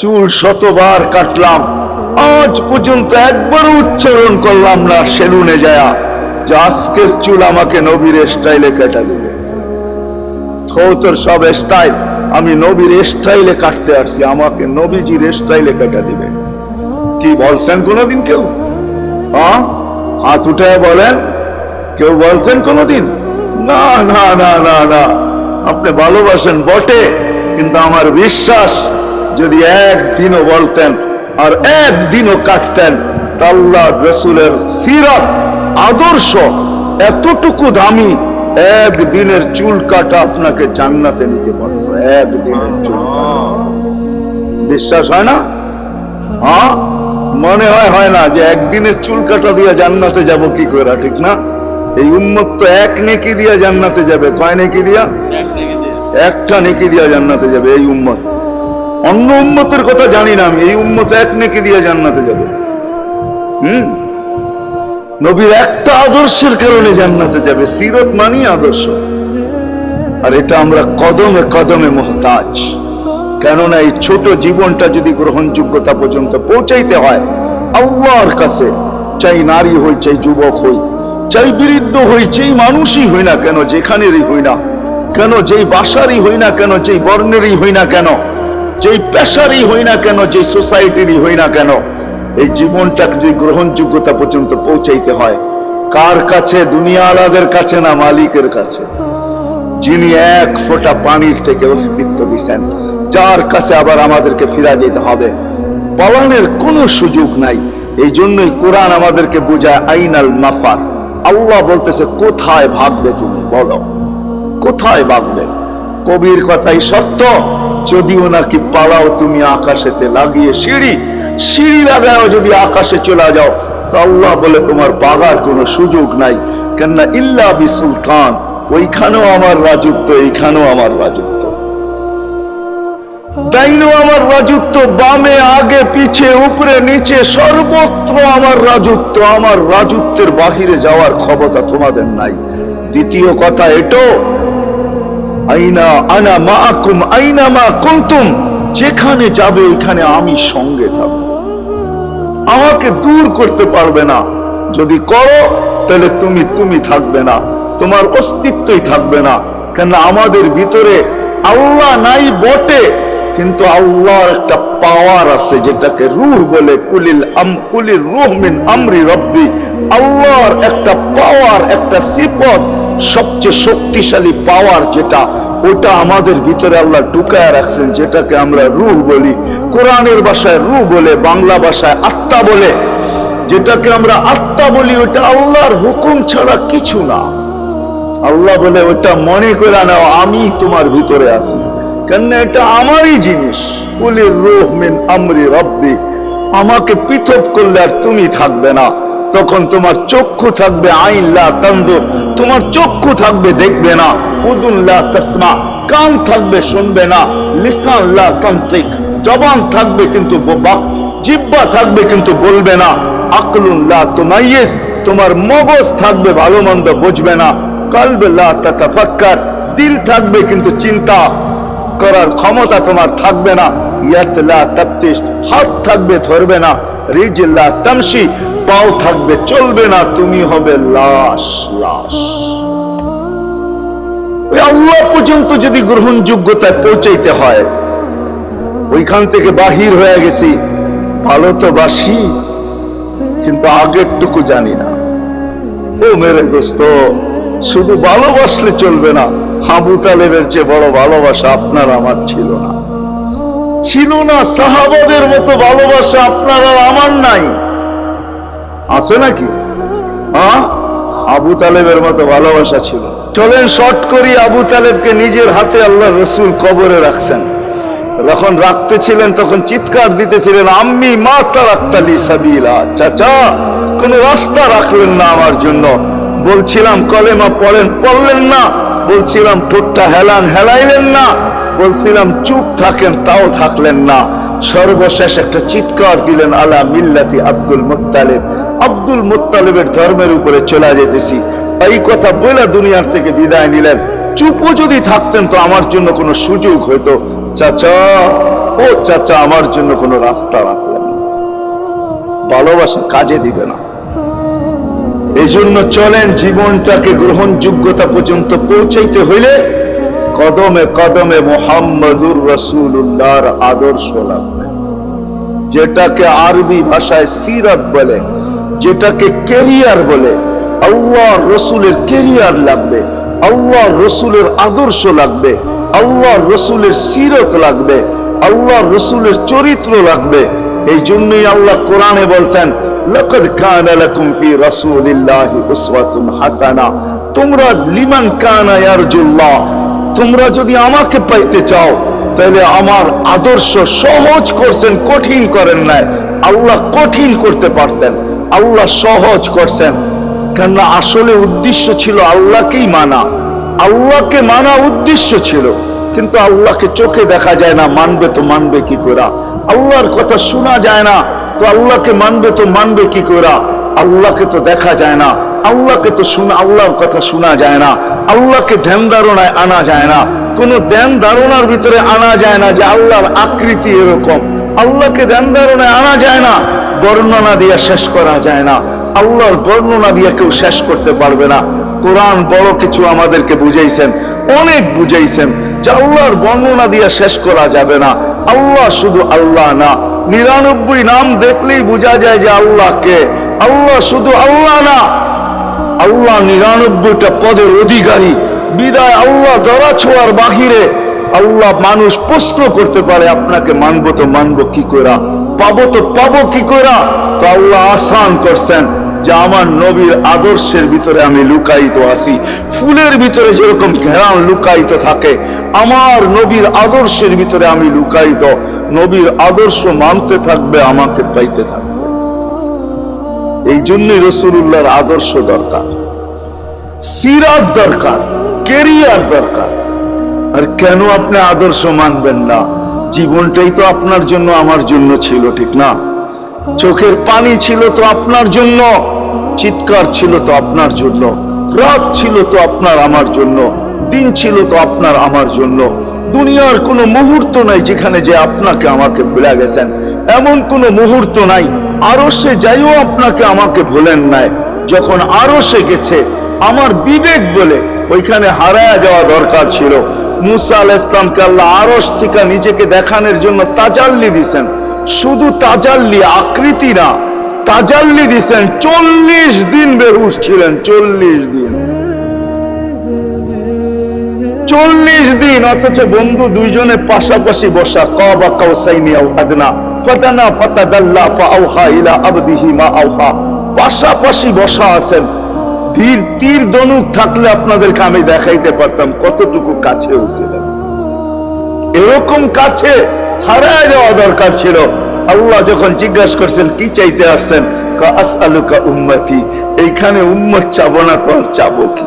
চুল শতবার কাটলাম, আজ পর্যন্ত একবারও উচ্চারণ করলাম না সেলুনে যায়া যে আজকের চুল আমাকে নবীর স্টাইলে কেটে দিবে। তোর সব স্টাইল, আমি নবীর স্টাইলে কাটতে আসছি, আমাকে নবীজির স্টাইলে কেটে দিবে। কি বলছেন কোনদিন কেউ? হাত উঠে বলেন, কেউ বলছেন কোনদিন? না না না না না। আপনি ভালোবাসেন বটে, কিন্তু আমার বিশ্বাস যদি একদিনও বলতেন আর একদিনও কাটতেন, তা আল্লাহ রাসূলের সিরাত আদর্শ এতটুকু দামি, একদিনের চুল কাটা আপনাকে জান্নাতে নিতে পারত। একদিনের চুল। বিশ্বাস হয় না? মনে হয় না যে একদিনের চুল কাটা দিয়ে জান্নাতে যাব কি করে, ঠিক না? এই উম্মত তো এক নেকি দিয়া জান্নাতে যাবে। কয় নেকি দিয়া? একটা নেকি দিয়া জান্নাতে যাবে এই উম্মত। অন্য উম্মতের কথা জানি না আমি, এই উম্মত এক নেকি দিয়া জান্নাতে যাবে। নবীর একটা আদর্শের কারণে জান্নাতে যাবে। সিরত মানি আদর্শ। আর এটা আমরা কদমে কদমে মুহতাজ। কেননা এই ছোট জীবনটা যদি গ্রহণযোগ্যতা পর্যন্ত পৌঁছাইতে হয় আল্লাহর কাছে, চাই নারী হই, চাই যুবক হই, চাই বৃদ্ধ হই, চাই মানুষই হই না কেন, যেখানেরই হই না কেন, যেই বাসারই হই না কেন, যেই বর্ণেরই হই না কেন, যেই পেশারই হই না কেন, যেই সোসাইটিরই হই না কেন, এই জীবনটাকে যদি গ্রহণযোগ্যতা পর্যন্ত পৌঁছাইতে হয় কার কাছে? দুনিয়া আলাদের কাছে না, মালিকের কাছে, যিনি এক ফোঁটা পানির থেকে অস্তিত্ব দিচ্ছেন, যার কাছে আবার আমাদেরকে ফিরে যেতে হবে। পালানোর কোনো সুযোগ নাই। এই জন্যই কোরআন আমাদেরকে বোঝায় আইনাল মাফার। আল্লাহ বলতেছে কোথায় ভাগবে তুমি, বলো কোথায় ভাগবে? কবির কথাই সত্য, যদিও নাকি পালাও তুমি আকাশেতে লাগিয়ে সিঁড়ি লাগাও, যদি আকাশে চলে যাও তো আল্লাহ বলে তোমার পাগার কোনো সুযোগ নাই। কেননা ইল্লা বিসুলতান, ওইখানেও আমার রাজত্ব, এইখানেও আমার রাজত্ব, ডাইনেও আমার রাজত্ব, বামে আগে পিছে উপরে নিচে সর্বত্র আমার রাজত্ব। আমার রাজত্বের বাহিরে যাওয়ার ক্ষমতা তোমাদের নাই। দ্বিতীয় কথা এটো, আইনা আনা মাআকুম আইনা মা কুনতুম, যেখানে যাবে ওইখানে আমি সঙ্গে থাকবো। আমাকে দূর করতে পারবে না। যদি করো তাহলে তুমি থাকবে না, তোমার অস্তিত্বই থাকবে না। কেন আমাদের ভিতরে আল্লাহ নাই বটে, কিন্তু আল্লাহর একটা পাওয়ার আছে যেটাকে রূহ বলে। কুলির রূহ মিন আমরি রব্বি। আল্লাহর একটা পাওয়ার, একটা সিফত, সবচেয়ে শক্তিশালী পাওয়ার যেটা, ওটা আমাদের ভিতরে আল্লাহ ঢুকায় রাখছেন, যেটাকে আমরা রূহ বলি। কোরআনের ভাষায় রূহ বলে, বাংলা ভাষায় আত্মা বলে। যেটাকে আমরা আত্মা বলি ওটা আল্লাহর হুকুম ছাড়া কিছু না। আল্লাহ বলে ওটা মনে করে নাও আমি তোমার ভিতরে আছি, কেন এটা আমারই জিনিস। কুলির রূহ মিন আমরি রব্বি। আমাকে পৃথক করলে আর তুমি থাকবে না। তখন তোমার চক্ষু থাকবে আইন লা তানজুর, তোমার চক্ষু থাকবে দেখবে না। উযুন লা তাসমা, কান থাকবে শুনবে না। লিসান লা তানতিক, জবান থাকবে কিন্তু জিহ্বা থাকবে কিন্তু বলবে না। আকলুন লা তুমাইয়িজ, তোমার মগজ থাকবে ভালো মন্দ বুঝবে না। কলব লা তাতাফাক্কার, দিল থাকবে কিন্তু চিন্তা করার ক্ষমতা তোমার থাকবে না। ইয়াত লা তাফতিশ, হাত থাকবে ধরবে না। রিজল লা তামশি, পাও থাকবে চলবে না। তুমি হবে লাশ। আল্লাহ পর্যন্ত যদি গ্রহণযোগ্যতায় পৌঁছাইতে হয়, ওইখান থেকে বাহির হয়ে গেছি। ভালো তো বাসি, কিন্তু আগেরটুকু জানি না। ও মেরে দোস্ত, শুধু ভালোবাসলে চলবে না। আবু তালেবের চেয়ে বড় ভালোবাসা আপনার আমার ছিল না। সাহাবাদের মতো ভালোবাসা আপনার আর আমার নাই। আছে নাকি? আবু তালেবের মতো ভালোবাসা ছিল। চলেন শর্ট করি। আবু তালেবকে নিজের হাতে আল্লাহ রসুল কবরে রাখছেন। যখন রাখতেছিলেন তখন চিৎকার দিতেছিলেন, আম্মি মা তারাক্তালি সাবিলা, চাচা কোন রাস্তা রাখলেন না আমার জন্য। বলছিলাম কলেমা পড়লেন না। বলছিলাম ঠোঁটটা হেলাইলেন না। বলছিলাম চুপ থাকেন, তাও থাকলেন না। সর্বশেষ একটা চিৎকার দিলেন, আলা মিল্লাতি আব্দুল মুত্তালিব, আব্দুল মুত্তালিবের ধর্মের উপরে চলে যেতেছি। এই কথা বলে দুনিয়ার থেকে বিদায় নিলেন। চুপও যদি থাকতেন তো আমার জন্য কোনো সুযোগ হইতো। চাচা ও চাচা আমার জন্য কোনো রাস্তা রাখলেন না। ভালোবাসা কাজে দিবে না। এই জন্য চলেন, জীবনটাকে গ্রহণযোগ্যতা পর্যন্ত পৌঁছাইতে হইলে কদমে কদমে মুহাম্মদুর রাসূলুল্লাহর আদর্শ লাগবে, যেটাকে আরবি ভাষায় সিরাত বলে, যেটাকে ক্যারিয়ার বলে। আল্লাহর রসুলের ক্যারিয়ার লাগবে, আল্লাহর রসুলের আদর্শ লাগবে, আল্লাহর রসুলের সিরত লাগবে, আল্লাহর রসুলের চরিত্র লাগবে। এই জন্যই আল্লাহ কোরআনে বলছেন, লাকাদ কানা লাকুম ফি রাসূলিল্লাহি উসওয়াতুন হাসানাহ, তোমরা লিমান কানা ইয়ারজুল্লাহ, তোমরা যদি আমাকে পাইতে চাও তাহলে আমার আদর্শ সহজ করছেন, কঠিন করেন নাই। আল্লাহ কঠিন করতে পারতেন, আল্লাহ সহজ করছেন। কেননা আসলে উদ্দেশ্য ছিল আল্লাহকেই মানা, আল্লাহকে মানা উদ্দেশ্য ছিল। কিন্তু আল্লাহকে চোখে দেখা যায় না, মানবে তো মানবে কি করে? আল্লাহর কথা শোনা যায় না, তো আল্লাহকে মানবে তো মানবে কি করে? আল্লাহকে তো দেখা যায় না, আল্লাহকে তো আল্লাহর কথা শোনা যায় না, আল্লাহকে ধ্যান ধারণায় আনা যায় না, কোন ধ্যান ধারণার ভিতরে আনা যায় না যে আল্লাহর আকৃতি এরকম। আল্লাহকে ধ্যান ধারণায় আনা যায় না, বর্ণনা দিয়ে শেষ করা যায় না। আল্লাহর বর্ণনা দিয়ে কেউ শেষ করতে পারবে না। কোরআন বড় কিছু আমাদেরকে বুঝাইছেন, অনেক বুঝাইছেন যে আল্লাহর বর্ণনা দিয়ে শেষ করা যাবে না। আল্লাহ শুধু আল্লাহ না, 99 নাম দেখলেই বোঝা যায় যে আল্লাহকে। আল্লাহ শুধু আল্লাহ না, আল্লাহ 99টা পদের অধিকারী। বিদায় আল্লাহ ধরা ছোঁয়ার বাহিরে আল্লাহ মানুষ প্রশ্ন করতে পারে, আপনাকে মানবো তো মানবো কি করে, পাবো তো পাবো কি করে? তো আল্লাহ আসান করছেন যে আমার নবীর আদর্শের ভিতরে আমি লুকায়িত আছি। ফুলের ভিতরে যেরকম ঘেরান লুকায়িত থাকে, আমার নবীর আদর্শের ভিতরে আমি লুকায়িত। নবীর আদর্শ মানতে থাকবে, আমাকে পাইতে থাকবে। এই জন্যই রাসূলুল্লাহর আদর্শ দরকার, সিরাত দরকার, ক্যারিয়ার দরকার। আর কেন আপনি আদর্শ মানবেন না? জীবনটাই তো আপনার জন্য আমার জন্য ছিল, ঠিক না? চোখের পানি ছিল তো আপনার জন্য, চিৎকার ছিল তো আপনার জন্য, রাত ছিল তো আপনার আমার জন্য, দিন ছিল তো আপনার আমার জন্য। দুনিয়ার কোনো মুহূর্ত নাই যেখানে যে আপনাকে আমাকে ভুলে গেছেন, এমন কোনো মুহূর্ত নাই। আরশে যাইও আপনাকে আমাকে ভুলেন নাই। যখন আরশে গেছে আমার বিবেক বলে ওইখানে হারায়া যাওয়া দরকার ছিল। মুসা আলাইহিস সালামকে আল্লাহ আরশ থেকে নিজেকে দেখানোর জন্য তাজাল্লি দিয়েছেন। শুধু তাজাল্লি, আকৃতি না, তাজাল্লি দিয়েছেন। 40 দিন বেহুশ ছিলেন, 40 দিন, 40 দিন। অথচ বন্ধু দুইজনে পাশাপাশি বসা, কাবা কাউসাইনি আও আদনা ফাতানা ফাতাদাল্লা ফাআওহা ইলা আবদিহি মা আওহা, পাশাপাশি বসা আছেন। তীর ধনুক থাকলে আপনাদেরকে আমি দেখাইতে পারতাম কতটুকু কাছে ছিলেন। এরকম কাছে হারায় যাওয়া দরকার ছিল। আল্লাহ যখন জিজ্ঞাসা করছেন কি চাইতে আসছেন, আসআলুকা উম্মতি, এইখানে উম্মত চাবো না তো আর চাবো কি?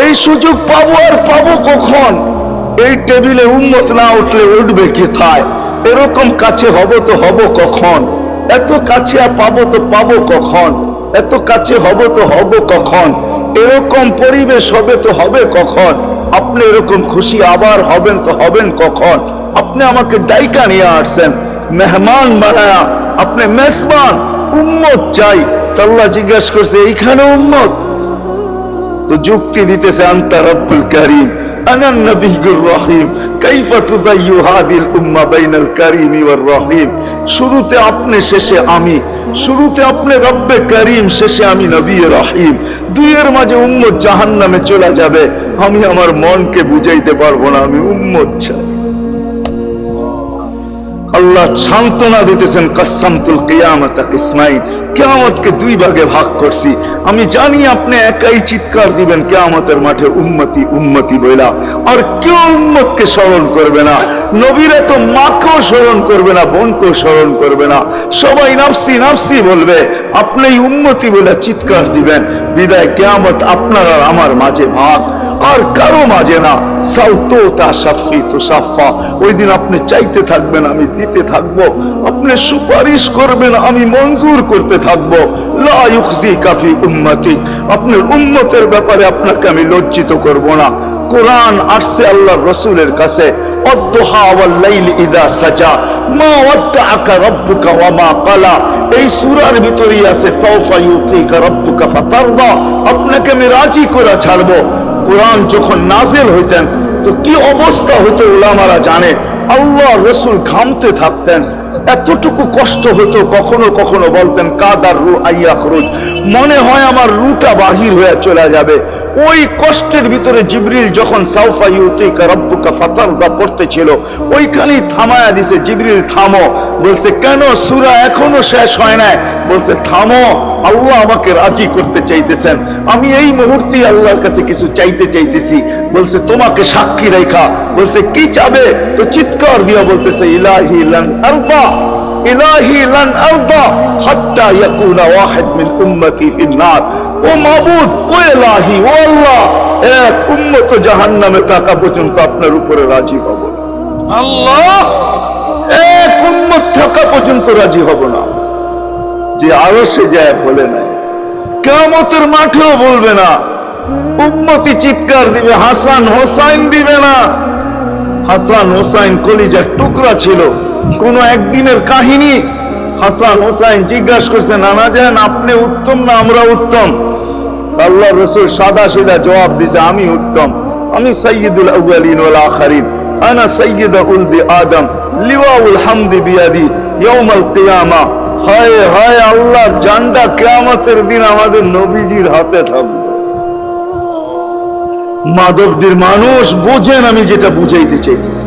এই সুযোগ পাবো আর পাবো কখন? এই টেবিলে উম্মত না উঠলে উঠবে কি থায়? এরকম কাছে হব তো হব কখন? এত কাছে পাবো তো পাবো কখন? এত কাছে হব তো হব কখন? এরকম পরিবেশ হবে তো হবে কখন? আপনি এরকম খুশি আবার হবেন তো হবেন কখন? আপনি আমাকে ডাইকা নিয়ে আসছেন, মেহমান বানায়া, আপনি মেজবান, উম্মত চাই। আল্লাহ জিজ্ঞাসা করছে এইখানে উম্মত? তো যুক্তি দিতেছে, আনতা রব্বুল কারীম আনান নবিয়্যুর রহিম কাইফা তুদাইয়ু হাদিল উম্মাহ বাইনাল কারীমি ওয়ার রহিম। শুরুতে আপনি, শেষে আমি। শুরুতে আপনি রব্বে কারীম, শেষে আমি নবী রহিম। দুইয়ের মাঝে উম্মত জাহান্নামে চলে যাবে। আমি আমার মনকে বুঝাইতে পারবো না, আমি উম্মত চাই। আল্লাহ সান্ত্বনা দিতেছেন, কাসসামতুল কিয়ামাতা কিসমাইন, কিয়ামতকে 2 ভাগে ভাগ করছি। আমি জানি আপনি একাই চিৎকার দিবেন কিয়ামতের মাঠে, উম্মতি উম্মতি বইলা। আর কেউ উম্মতকে স্মরণ করবে না। নবীরা তো মাকেও স্মরণ করবে না, বোনকেও স্মরণ করবে না। সবাই নাফসি নাফসি বলবে, আপনি উম্মতি বলে চিৎকার দিবেন। বিদায় কিয়ামত আপনার আর আমার মাঝে ভাগ, আর কারো মাঝে না। সাউতুতা শাফি তুসাফা, ওই দিন আপনি চাইতে থাকবেন, আমি দিতে থাকবো। আপনি সুপারিশ করবেন, আমি মঞ্জুর করতে থাকবো। লা ইউখজিকা ফি উম্মতি, আপনার উম্মতের ব্যাপারে আপনাকে আমি লজ্জিত করব না। কোরআন আসছে আল্লাহর রাসূলের কাছে, অদ্দুহা ওয়াল লাইলি ইযা সাজা মা ওয়াদ্দাআকা রাব্বুকা ওয়া মা ক্বালা। এই সূরার ভিতরেই আছে সাওফা ইউতিকা রাব্বুকা ফাতারদা, আপনাকে আমি রাজি করে ছাড়বো। কোরআন যখন নাজিল হইতেন তো কি অবস্থা হতো উলামারা জানে। আল্লাহ রাসূল ঘামতে থাকতেন, এতটুকু কষ্ট হতো, কখনো কখনো বলতেন কাদার রু আইয়াখরুজ, মনে হয় আমার রুটা বাহির হয়ে চলে যাবে। ওই কষ্টের ভিতরে জিবরিল যখন সাওফা ইউতিকা রাব্বুকা ফাতারদা পড়তেছিল, ওইখানেই থামায়া দিছে, জিবরিল থামো। বলছে কেন, সূরা এখনো শেষ হয় নাই। বলছে থামো, আল্লাহ আমাকে রাজি করতে চাইতেছেন, আমি এই মুহূর্তে আল্লাহর কাছে কিছু চাইতে চাইতেছি। বলছে তোমাকে সাক্ষী রেখা। বলছে কি চাবে? তো চিৎকার দিয়া বলতেছে ইলাহি লান আরদা, ইলাহি লান আরদা হাত্তা ইয়াকুনা ওয়াহিদ মিন উম্মতি ফিন নার। ও মাবুদ, ও ইলাহি, ও আল্লাহ, এক উম্মত জাহান্নামে থাকা পর্যন্ত আপনার উপরে রাজি হব না। আল্লাহ, এক উম্মত থাকা পর্যন্ত রাজি হব না। যে আরশে যায় বলে নাই, কিয়ামতের মাঠেও বলবে না। উম্মতি চিৎকার দিবে, হাসান হোসাইন দিবে না। হাসান হোসাইন কলিজার টুকরা ছিল, কোন একদিনের কাহিনী। হাসান হোসাইন জিজ্ঞাসা করছে, নানা যান আপনি উত্তম না আমরা উত্তম? আল্লাহ রাসূল সাদা সিধা জবাব দিছে, আমি উত্তম, আমি সাইয়্যিদুল আউয়ালিন ওয়াল আখিরিন, আনা সাইয়্যিদু উলদি আদম, লিওয়াউল হামদি বিয়াদি ইয়াউমাল কিয়ামা। হায় হায়, আল্লাহর জান্ডা কিয়ামতের দিন আমাদের নবীজির হাতে থাকবে। মাধবদের মানুষ বোঝেন আমি যেটা বুঝাইতে চাইতেছি।